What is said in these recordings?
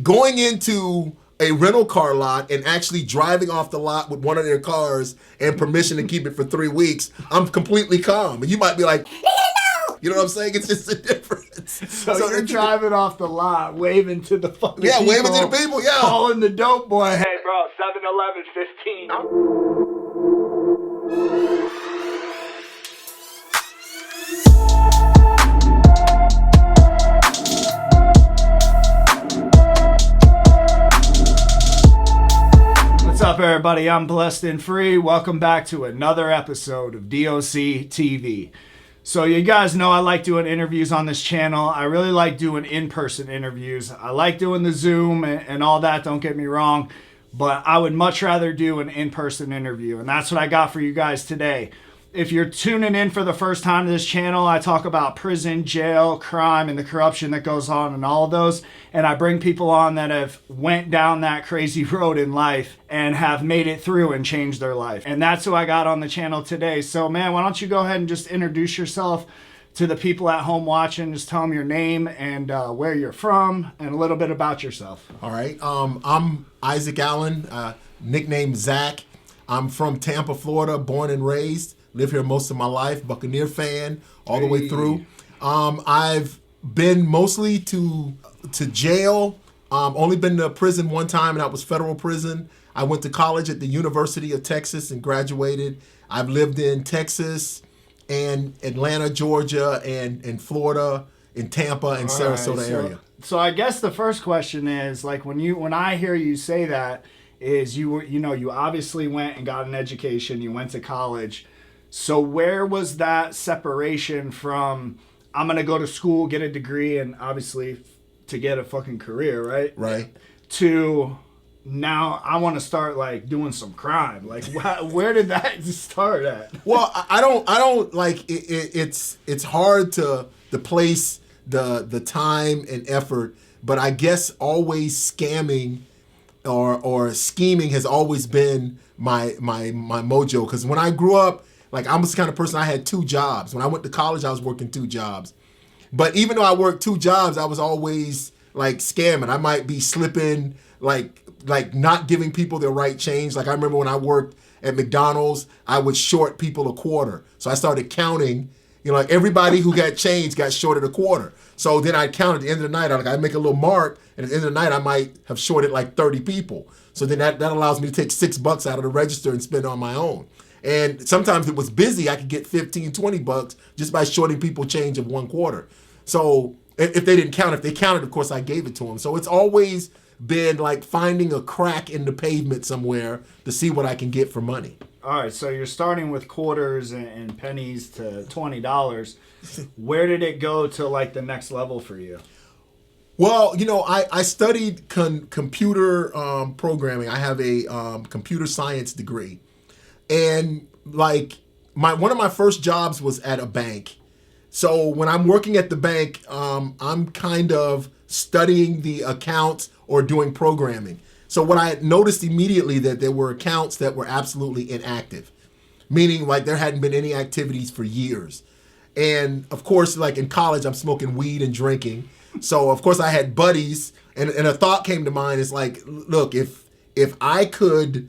going into a rental car lot and actually driving off the lot with one of their cars and permission to keep it for 3 weeks, I'm completely calm. And you might be like, you know what I'm saying? It's just a difference. So you're driving off the lot, waving to the fucking people. Yeah, waving to the people, yeah. Calling the dope boy. Hey, bro, 7-Eleven 15. What's up, everybody? I'm Blessed and Free. Welcome back to another episode of DOC TV. So you guys know I like doing interviews on this channel. I really like doing in-person interviews. I like doing the Zoom and all that, don't get me wrong. But I would much rather do an in-person interview. And that's what I got for you guys today. If you're tuning in for the first time to this channel, I talk about prison, jail, crime, and the corruption that goes on in all of those. And I bring people on that have went down that crazy road in life and have made it through and changed their life. And that's who I got on the channel today. So, man, why don't you go ahead and just introduce yourself to the people at home watching. Just tell them your name and where you're from and a little bit about yourself. All right. I'm Isaac Allen, nicknamed Zach. I'm from Tampa, Florida, born and raised. Live here most of my life, Buccaneer fan all the way through. I've been mostly to jail. Only been to prison one time, and that was federal prison. I went to college at the University of Texas and graduated. I've lived in Texas and Atlanta, Georgia, and Florida, in Tampa and Sarasota area. So I guess the first question is, like, when I hear you say that, is you obviously went and got an education, you went to college. So where was that separation from, I'm going to go to school, get a degree, and obviously to get a fucking career, right? Right. To now I want to start, like, doing some crime. Like, where did that start at? Well, I don't like it's hard to place the time and effort, but I guess always scamming or scheming has always been my mojo. Because when I grew up, like, I was the kind of person, I had 2 jobs. When I went to college, I was working 2 jobs. But even though I worked 2 jobs, I was always, like, scamming. I might be slipping, like not giving people their right change. Like, I remember when I worked at McDonald's, I would short people a quarter. So I started counting, like, everybody who got change got shorted a quarter. So then I'd count at the end of the night. I'd make a little mark, and at the end of the night, I might have shorted like 30 people. So then that allows me to take $6 out of the register and spend on my own. And sometimes it was busy. I could get $15, $20 just by shorting people change of 1 quarter. So if they didn't count, if they counted, of course, I gave it to them. So it's always been like finding a crack in the pavement somewhere to see what I can get for money. All right, so you're starting with quarters and pennies to $20. Where did it go to, like, the next level for you? Well, I studied computer programming. I have a computer science degree. And, like, one of my first jobs was at a bank. So when I'm working at the bank, I'm kind of studying the accounts or doing programming. So what I noticed immediately that there were accounts that were absolutely inactive, meaning, like, there hadn't been any activities for years. And, of course, like, in college, I'm smoking weed and drinking. So, of course, I had buddies, and a thought came to mind. It's like, look, if I could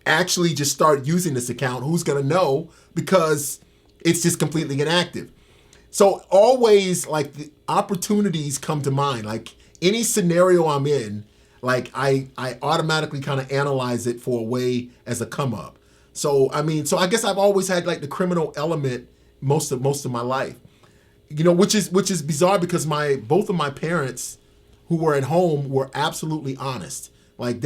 actually just start using this account, who's going to know? Because it's just completely inactive. So always, like, the opportunities come to mind. Like, any scenario I'm in, like, I automatically kind of analyze it for a way as a come up. So I guess I've always had, like, the criminal element most of my life. Which is bizarre because both of my parents who were at home were absolutely honest. Like,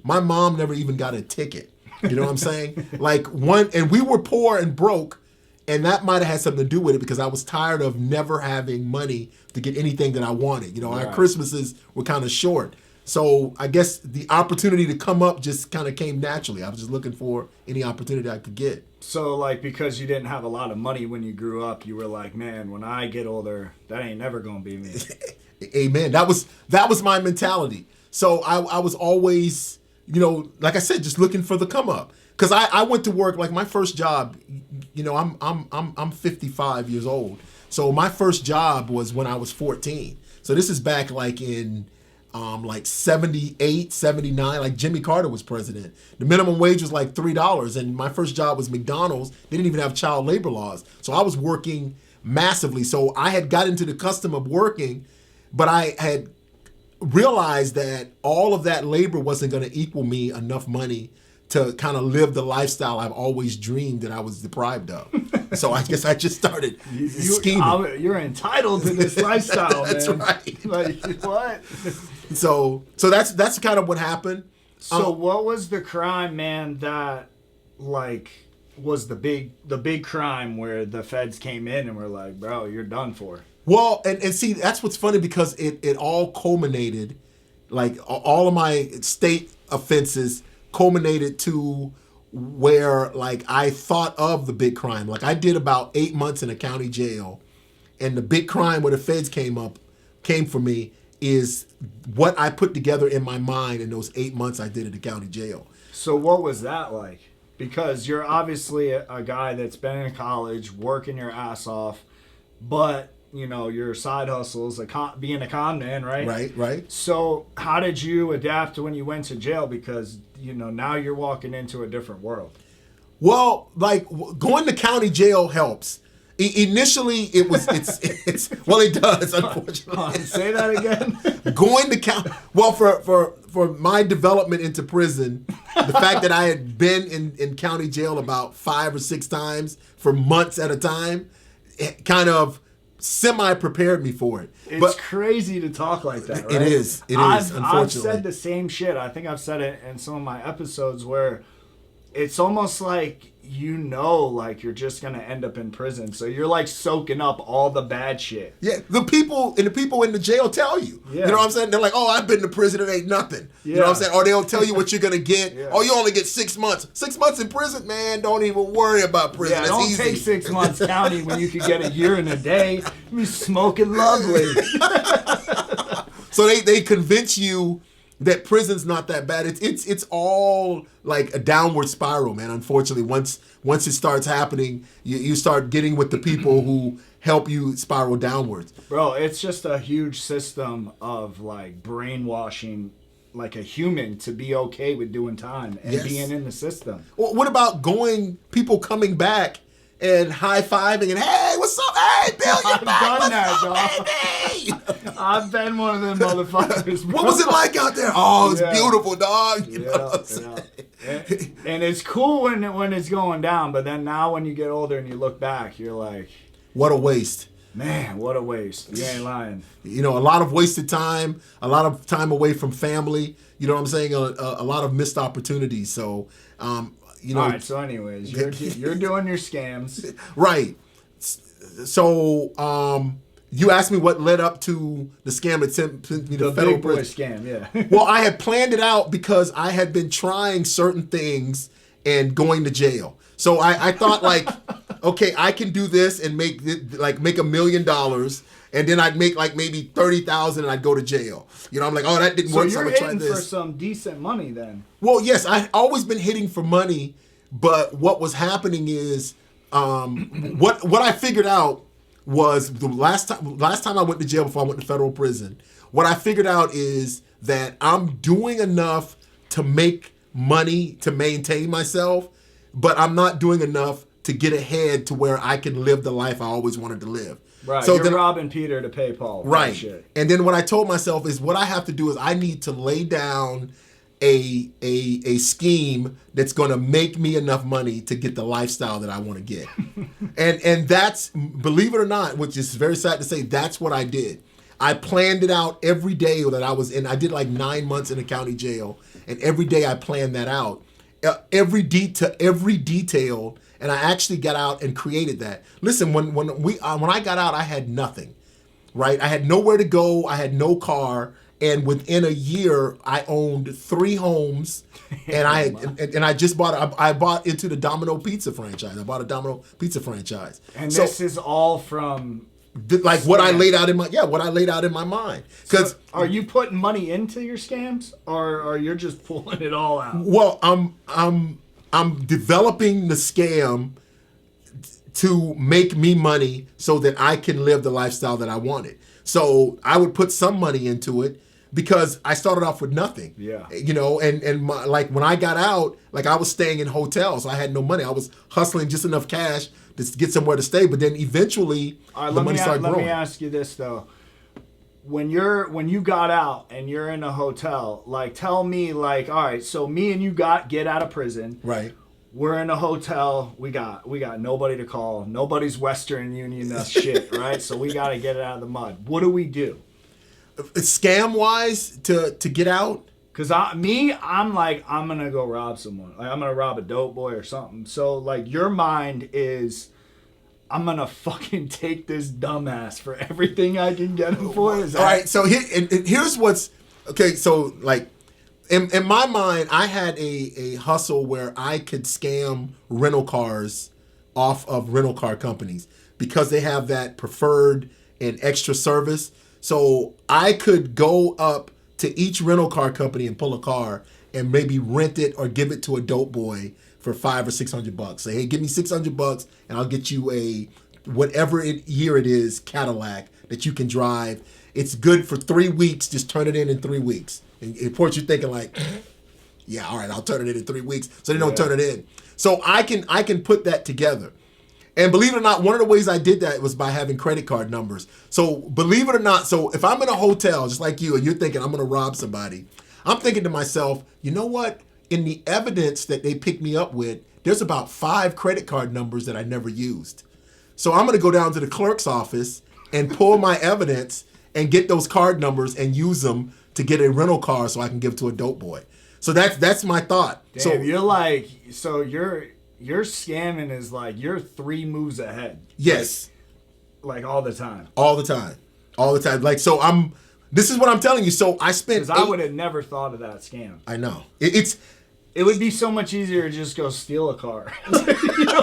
my mom never even got a ticket. You know what I'm saying? And we were poor and broke, and that might have had something to do with it because I was tired of never having money to get anything that I wanted. Right. Our Christmases were kind of short. So I guess the opportunity to come up just kind of came naturally. I was just looking for any opportunity I could get. So, like, because you didn't have a lot of money when you grew up, you were like, man, when I get older, that ain't never going to be me. Amen. That was my mentality. So I was always, like I said, just looking for the come up. Because I went to work, like, my first job, I'm 55 years old. So my first job was when I was 14. So this is back, like, in like 78, 79, like Jimmy Carter was president. The minimum wage was like $3. And my first job was McDonald's. They didn't even have child labor laws. So I was working massively. So I had got into the custom of working, but I had realized that all of that labor wasn't going to equal me enough money to kind of live the lifestyle I've always dreamed that I was deprived of. So I guess I just started scheming. You're entitled to this lifestyle, That's man. right. Like, what? So that's kind of what happened. So what was the crime, man, that like was the big crime where the feds came in and were like, bro, you're done for? Well, and see, that's what's funny because it all culminated, like all of my state offenses culminated to where like I thought of the big crime. Like I did about 8 months in a county jail, and the big crime where the feds came for me is what I put together in my mind in those 8 months I did at the county jail. So what was that like? Because you're obviously a guy that's been in college, working your ass off, but you know, your side hustles, being a con man, right? Right. So how did you adapt to when you went to jail? Because, you know, now you're walking into a different world. Well, like going to county jail helps. Initially, it's well, it does, unfortunately. Say that again. Going to county, well, for my development into prison, the fact that I had been in county jail about 5 or 6 times for months at a time, it kind of semi-prepared me for it. It's crazy to talk like that, right? It is, unfortunately. I've said the same shit. I think I've said it in some of my episodes where it's almost like, you know, like you're just going to end up in prison. So you're like soaking up all the bad shit. Yeah, the people in the jail tell you. Yeah. You know what I'm saying? They're like, oh, I've been to prison, it ain't nothing. Yeah. You know what I'm saying? Or they'll tell you what you're going to get. Yeah. Oh, you only get 6 months. 6 months in prison? Man, don't even worry about prison. Yeah, That's don't easy. take 6 months county when you could get a year and a day. You be smoking lovely. So they convince you that prison's not that bad. It's all like a downward spiral, man. Unfortunately, once it starts happening, you start getting with the people who help you spiral downwards. Bro, it's just a huge system of like brainwashing like a human to be okay with doing time and Yes. being in the system. Well, what about people coming back and high-fiving and, hey, what's up? Hey, Bill, you're I've back. done What's that, up, dog. baby? I've been one of them motherfuckers. Bro. What was it like out there? Oh, it's Yeah. beautiful, dog. You know what I'm Yeah. saying? And it's cool when it's going down, but then now when you get older and you look back, you're like, What a waste. man, what a waste. You ain't lying. You know, a lot of wasted time, a lot of time away from family. You know what I'm saying? A lot of missed opportunities. So, you know. All right, so anyways, you're doing your scams. Right. So, you asked me what led up to the scam that sent me to The federal big boy prison. scam, yeah. Well, I had planned it out because I had been trying certain things and going to jail. So I thought like, okay, I can do this and make $1 million, and then I'd make like maybe 30,000 and I'd go to jail. You know, I'm like, oh, that didn't So work. So you're I'm gonna try hitting this. for some decent money then. Well, yes, I've always been hitting for money, but what was happening is, what I figured out was the last time I went to jail before I went to federal prison. What I figured out is that I'm doing enough to make money to maintain myself, but I'm not doing enough to get ahead to where I can live the life I always wanted to live. Right, So you're then, robbing Peter to pay Paul. right. Shit. And then what I told myself is what I have to do is I need to lay down a scheme that's going to make me enough money to get the lifestyle that I want to get. and that's, believe it or not, which is very sad to say, that's what I did. I planned it out every day that I was in. I did like 9 months in a county jail, and every day I planned that out. Every detail, and I actually got out and created that. Listen, when I got out, I had nothing, right? I had nowhere to go. I had no car, and within a year, I owned 3 homes, and I just bought into the Domino Pizza franchise. I bought a Domino Pizza franchise, And this is all from like what I laid out in my mind. Because so are you putting money into your scams, or you're just pulling it all out? well, I'm developing the scam to make me money so that I can live the lifestyle that I wanted. So I would put some money into it, because I started off with nothing. Yeah. You know, and my, like when I got out, like I was staying in hotels. I had no money. I was hustling just enough cash to get somewhere to stay. But then eventually, the money started growing. Let me ask you this though. When you got out and you're in a hotel, like tell me like, all right, so me and you get out of prison. Right. We're in a hotel. We got nobody to call. Nobody's Western Union us shit, right? So we got to get it out of the mud. What do we do? Scam wise to get out? Cause I'm like, I'm gonna go rob someone. Like I'm gonna rob a dope boy or something. So like your mind is, I'm gonna fucking take this dumbass for everything I can get him for. All right. So here's what's okay. So like in my mind, I had a hustle where I could scam rental cars off of rental car companies because they have that preferred and extra service. So I could go up to each rental car company and pull a car and maybe rent it or give it to a dope boy for $500 or $600. Say, hey, give me $600 and I'll get you a whatever year it is Cadillac that you can drive. It's good for 3 weeks. Just turn it in 3 weeks. And of course you're thinking like, yeah, all right, I'll turn it in 3 weeks. So they don't turn it in. So I can put that together. And believe it or not, one of the ways I did that was by having credit card numbers. So believe it or not, so if I'm in a hotel, just like you, and you're thinking I'm going to rob somebody, I'm thinking to myself, you know what? In the evidence that they picked me up with, there's about 5 credit card numbers that I never used. So I'm going to go down to the clerk's office and pull my evidence and get those card numbers and use them to get a rental car so I can give to a dope boy. So that's my thought. Damn, so you're like, so your scamming is like you're 3 moves ahead. Yes. Like all the time. All the time. All the time. Like, so this is what I'm telling you. So I spent. Because I would have never thought of that scam. I know. It would be so much easier to just go steal a car. Absolutely.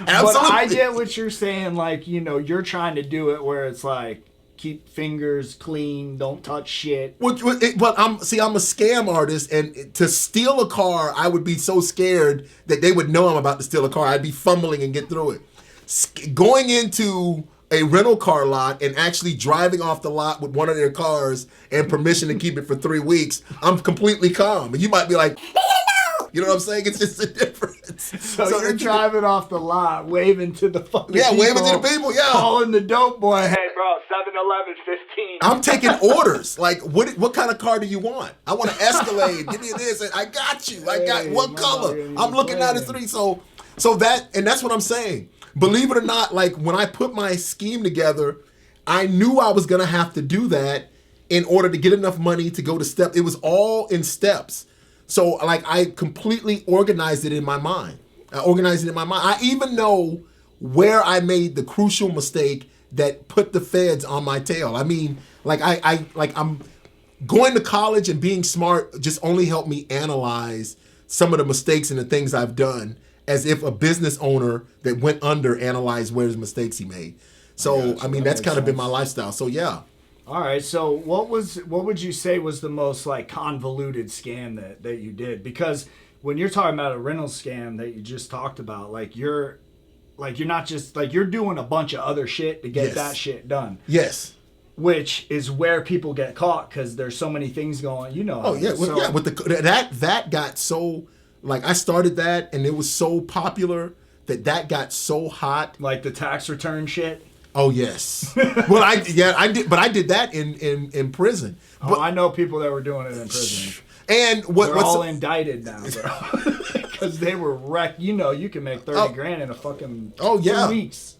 But I get what you're saying. Like, you know, you're trying to do it where it's like, keep fingers clean, don't touch shit. But I'm a scam artist, and to steal a car, I would be so scared that they would know I'm about to steal a car. I'd be fumbling and get through it. Going into a rental car lot and actually driving off the lot with one of their cars and permission to keep it for 3 weeks, I'm completely calm. And you might be like, you know what I'm saying? It's just a difference. So you're driving off the lot, waving to the fucking people. Waving to the people, calling the dope boy, hey bro, 7-Eleven 15. I'm taking orders. Like, what kind of car do you want? I want an Escalade. Give me this. I got you. I got what color? I'm looking at it 3. So that's what I'm saying. Believe it or not, like when I put my scheme together, I knew I was gonna have to do that in order to get enough money to go to step. It was all in steps. So like I completely organized it in my mind. I even know where I made the crucial mistake that put the feds on my tail. I mean, like I'm going to college and being smart just only helped me analyze some of the mistakes and the things I've done, as if a business owner that went under analyzed where his mistakes he made. So I mean, that's kind of been my lifestyle. So yeah. All right. So what would you say was the most like convoluted scam that you did? Because when you're talking about a rental scam that you just talked about, like you're not just like you're doing a bunch of other shit to get that shit done. Yes. Which is where people get caught because there's so many things going. You know. Oh yeah. With that got so, like, I started that and it was so popular that got so hot. Like the tax return shit. Oh yes. Well, I did, but I did that in prison. But, I know people that were doing it in prison. And they're all indicted now, bro, because they were wrecked. You know, you can make 30 grand in a fucking 2 weeks.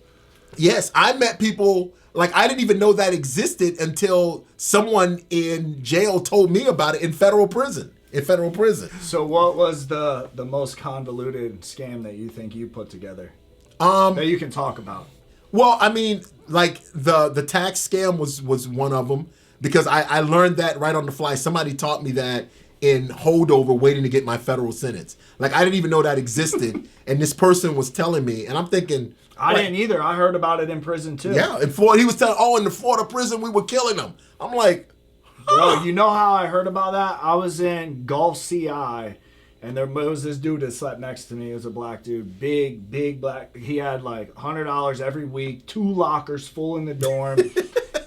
Yes, I met people like I didn't even know that existed until someone in jail told me about it in federal prison. So, what was the most convoluted scam that you think you put together that you can talk about? Well, I mean, like the tax scam was one of them, because I learned that right on the fly. Somebody taught me that in holdover waiting to get my federal sentence. Like, I didn't even know that existed, and this person was telling me, and I'm thinking... I didn't either. I heard about it in prison, too. Yeah, in Florida, he was telling, in the Florida prison, we were killing them. I'm like... Bro, you know how I heard about that? I was in Gulf CI, and there was this dude that slept next to me. It was a black dude. Big black. He had like $100 every week, 2 lockers full in the dorm.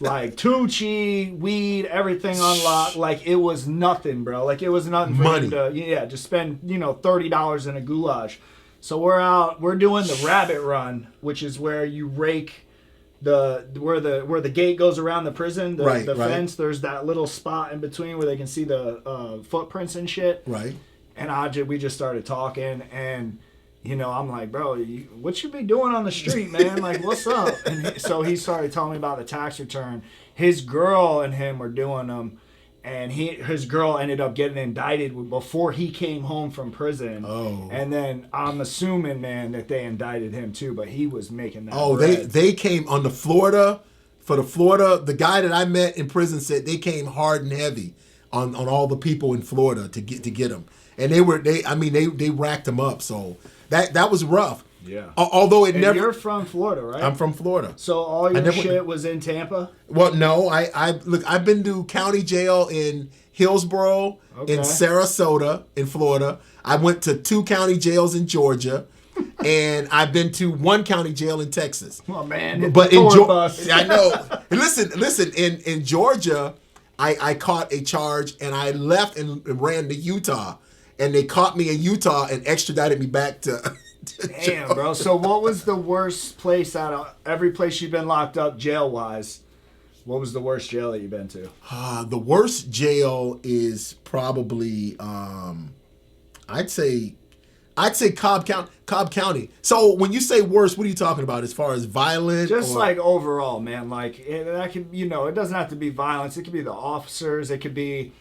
like Tucci, weed, everything unlocked. Like it was nothing, bro. Like it was nothing for Money. him to just spend $30 in a goulash. So we're doing the rabbit run, which is where you rake where the gate goes around the prison, the fence. There's that little spot in between where they can see the footprints and shit. Right. And we just started talking, and I'm like, bro, what you be doing on the street, man? Like, what's up? And so he started telling me about the tax return. His girl and him were doing them, and his girl ended up getting indicted before he came home from prison. Oh. And then I'm assuming, man, that they indicted him too, but he was making that. Oh, bread. they came on the Florida. The guy that I met in prison said they came hard and heavy on all the people in Florida to get them. And they racked them up. So that was rough. Yeah. Although you're from Florida, right? I'm from Florida. So all your shit was in Tampa? Well, no. I've been to county jail in Hillsborough, in Sarasota, in Florida. I went to 2 county jails in Georgia, and I've been to 1 county jail in Texas. Oh man, but in Georgia, I know. Listen. In Georgia, I caught a charge, and I left and ran to Utah. And they caught me in Utah and extradited me back to Damn, bro. So what was the worst place out of every place you've been locked up jail-wise? What was the worst jail that you've been to? The worst jail is probably, I'd say Cobb County. So when you say worst, what are you talking about as far as violent? Just like overall, man. Like that could, it doesn't have to be violence. It could be the officers. It could be...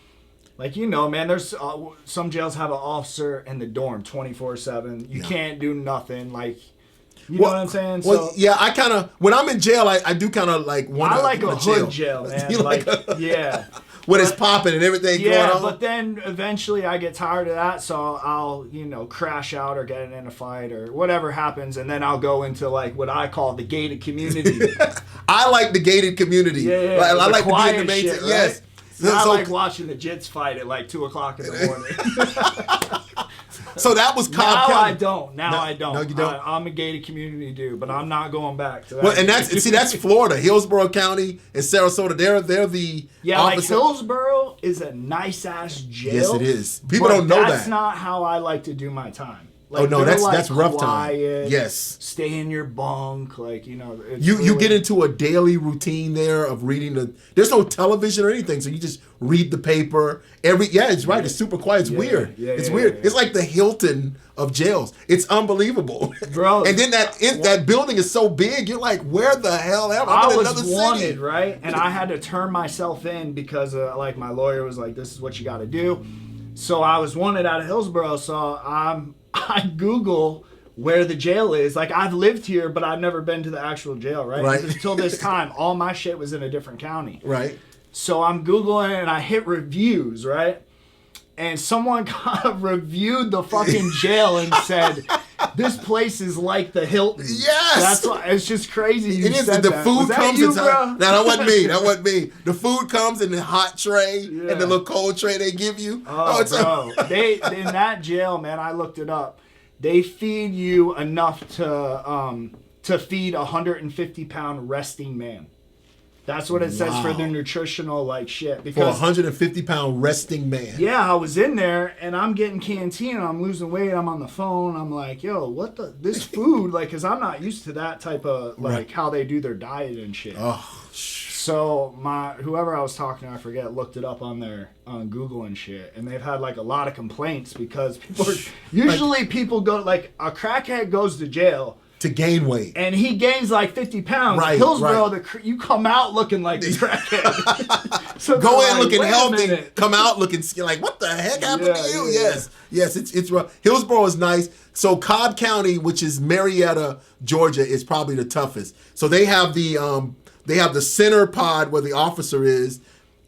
Like, man, there's some jails have an officer in the dorm 24/7. You can't do nothing. Like, you know what I'm saying? Well, yeah, I kind of, when I'm in jail, I do kind of like want to. I like a hood jail, man. Yeah. When it's popping and everything going on. Yeah, but then eventually I get tired of that, so I'll, crash out or get in a fight or whatever happens, and then I'll go into like what I call the gated community. I like the gated community. Yeah. I like to be in the main. Shit, right? Yes. I like watching the Jits fight at like 2:00 in the morning. So that was Cobb County. I don't. No, you don't. I'm a gated community dude, but I'm not going back to that. Well, and that's Florida, Hillsborough County and Sarasota. They're the like Hillsborough is a nice ass jail. Yes, it is. People don't know that. That's not how I like to do my time. Like, that's rough quiet, time. Yes. Stay in your bunk, like you get into a daily routine there of reading there's no television or anything, so you just read the paper. It's right. It's super quiet. It's weird. It's weird. It's like the Hilton of jails. It's unbelievable, bro. And then that building is so big. You're like, where the hell am I? I was wanted, right? And I had to turn myself in because like my lawyer was like, "This is what you got to do." So I was wanted out of Hillsborough. So I Google where the jail is. Like, I've lived here, but I've never been to the actual jail, right? Until this time, all my shit was in a different county. Right. So I'm Googling and I hit reviews, right? And someone kind of reviewed the fucking jail and said, this place is like the Hilton. Yes. That's why it's just crazy. It is. The food comes in. No, that wasn't me. That wasn't me. The food comes in the hot tray and the little cold tray they give you. Bro. They in that jail, man, I looked it up. They feed you enough to feed a 150-pound resting man. That's what it says for the nutritional like shit. Because for a 150-pound resting man. Yeah, I was in there and I'm getting canteen and I'm losing weight. I'm on the phone. I'm like, yo, what this food? Like, cause I'm not used to that type of like how they do their diet and shit. So whoever I was talking to, I forget, looked it up on Google and shit, and they've had like a lot of complaints because people go like a crackhead goes to jail. To gain weight. And he gains like 50 pounds. Right, Hillsborough, you come out looking like the crackhead. So go in looking healthy, come out looking skinny. Like, what the heck happened to you? Yeah. Yes, it's rough. Hillsborough is nice. So Cobb County, which is Marietta, Georgia, is probably the toughest. So they have the center pod where the officer is,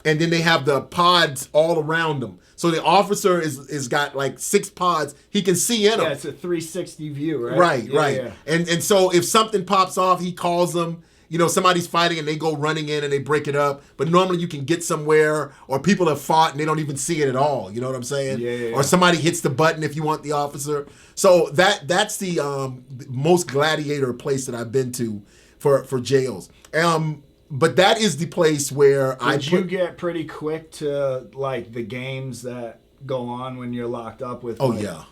and then they have the pods all around them. So the officer is got like 6 pods. He can see in them. Yeah, it's a 360 view, right? Right. Yeah. And so if something pops off, he calls them. Somebody's fighting and they go running in and they break it up. But normally you can get somewhere, or people have fought and they don't even see it at all. You know what I'm saying? Yeah. Or somebody hits the button if you want the officer. So that's the most gladiator place that I've been to for jails. but that is the place where Did you get pretty quick to like the games that go on when you're locked up with? Oh like, yeah.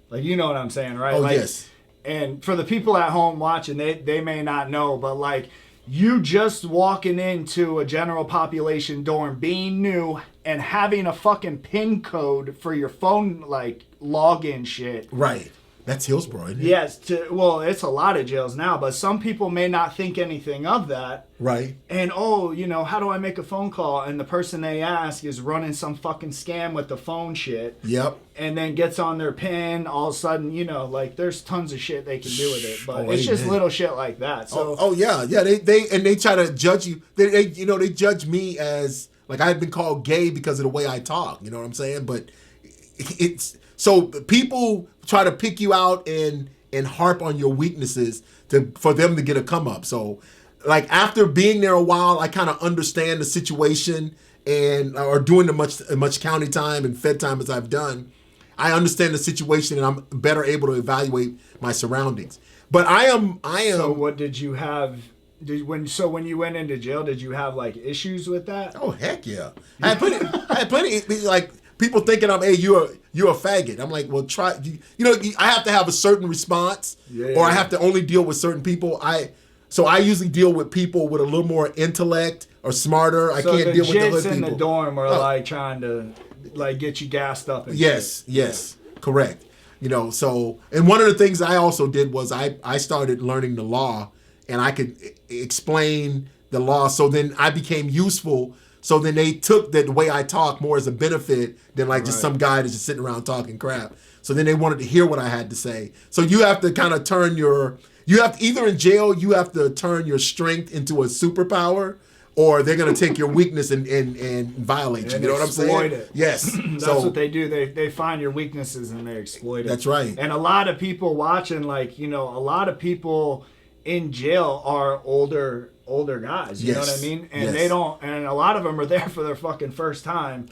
Like, you know what I'm saying, right? Oh like, yes. And for the people at home watching, they may not know, but like you just walking into a general population dorm, being new, and having a fucking PIN code for your phone, like login shit. Right. That's Hillsborough, isn't it? Yes. Well, it's a lot of jails now, but some people may not think anything of that. Right. And, how do I make a phone call? And the person they ask is running some fucking scam with the phone shit. Yep. And then gets on their PIN. All of a sudden, like there's tons of shit they can do with it. But it's just little shit like that. So. Yeah. They try to judge you. They judge me as like I've been called gay because of the way I talk. You know what I'm saying? But it's so people try to pick you out and harp on your weaknesses for them to get a come up. So like after being there a while, I kind of understand the situation or doing the much county time and fed time as I've done. I understand the situation and I'm better able to evaluate my surroundings. But I am. So what did you have? When you went into jail, did you have like issues with that? Oh heck yeah! I had plenty like people thinking you're a faggot. I'm like, well, try. I have to have a certain response, or I have to only deal with certain people. So I usually deal with people with a little more intellect or smarter. I can't deal with the hood people. In the dorm are like trying to like get you gassed up. And yes, correct. So and one of the things I also did was I started learning the law, and I could explain the law. So then I became useful. So then they took the way I talk more as a benefit than like just some guy that's just sitting around talking crap. So then they wanted to hear what I had to say. So you have to kind of either in jail, you have to turn your strength into a superpower, or they're going to take your weakness and violate you. You know what I'm saying? It. Yes. That's what they do. They find your weaknesses and they exploit it. That's right. And a lot of people watching, like, a lot of people in jail are older guys, you know what I mean? And they don't, and a lot of them are there for their fucking first time,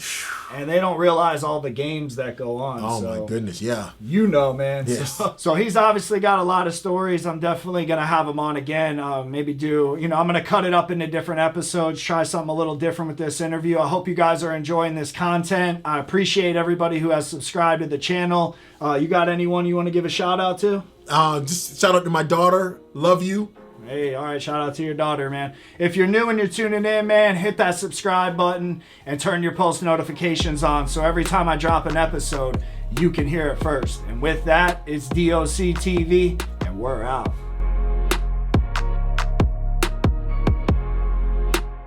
and they don't realize all the games that go on. Oh my goodness, yeah. Man. Yes. So he's obviously got a lot of stories. I'm definitely going to have him on again. Maybe I'm going to cut it up into different episodes, try something a little different with this interview. I hope you guys are enjoying this content. I appreciate everybody who has subscribed to the channel. You got anyone you want to give a shout out to? Just shout out to my daughter. Love you. Hey, all right, shout out to your daughter, man. If you're new and you're tuning in, man, hit that subscribe button and turn your post notifications on so every time I drop an episode, you can hear it first. And with that, it's DOC TV, and we're out.